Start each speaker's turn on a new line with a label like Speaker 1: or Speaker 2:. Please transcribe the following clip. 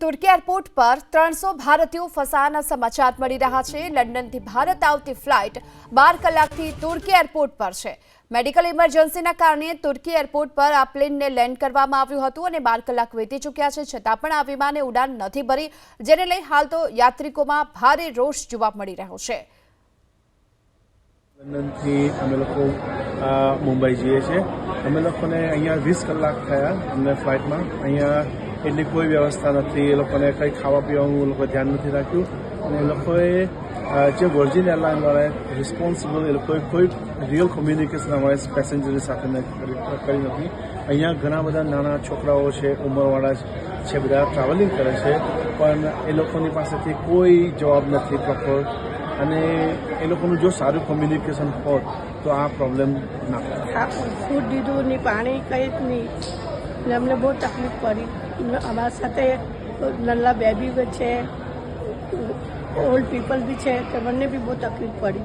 Speaker 1: તુર્કી airport પર 300 ભારતીયો ફસાયાના સમાચાર મળી રહ્યા છે। લંડનથી ભારત આવતી ફ્લાઇટ 12 કલાકથી તુર્કી એરપોર્ટ પર છે। મેડિકલ ઇમરજન્સીના કારણે તુર્કી એરપોર્ટ પર આ પ્લેનને લેન્ડ કરવામાં આવ્યું હતું અને 12 કલાક વીતી ચૂક્યા છે, છતાં પણ આ વિમાને ઉડાન નથી ભરી, જેને લઈ હાલ તો યાત્રિકોમાં ભારે રોષ જોવા મળી રહ્યો છે।
Speaker 2: લંડનથી અમે લોકો મુંબઈ જઈએ છીએ। અમે લોકોને અહીંયા 20 કલાક થયા અમને ફ્લાઇટમાં। અહીંયા એટલી કોઈ વ્યવસ્થા નથી, એ લોકોને કંઈ ખાવા પીવાનું એ લોકોએ ધ્યાન નથી રાખ્યું અને એ લોકોએ જે વર્જિન એરલાઇનવાળાએ રિસ્પોન્સિબલ એ લોકોએ કોઈ રિયલ કોમ્યુનિકેશન અમારી પેસેન્જરની સાથે કરી નથી। અહીંયા ઘણા બધા નાના છોકરાઓ છે, ઉંમરવાળા છે, બધા ટ્રાવેલિંગ કરે છે, પણ એ લોકોની પાસેથી કોઈ જવાબ નથી પ્રોપર, અને એ લોકોનું જો સારું કોમ્યુનિકેશન હોત તો આ પ્રોબ્લેમ ના થાય।
Speaker 3: ફૂડ દીધું નહીં, પાણી કંઈ જ નહીં, એટલે અમને બહુ તકલીફ પડી। અમારા સાથે નાના બેબી છે, ઓલ્ડ પીપલ બી છે, તો મને બી બહુ તકલીફ પડી।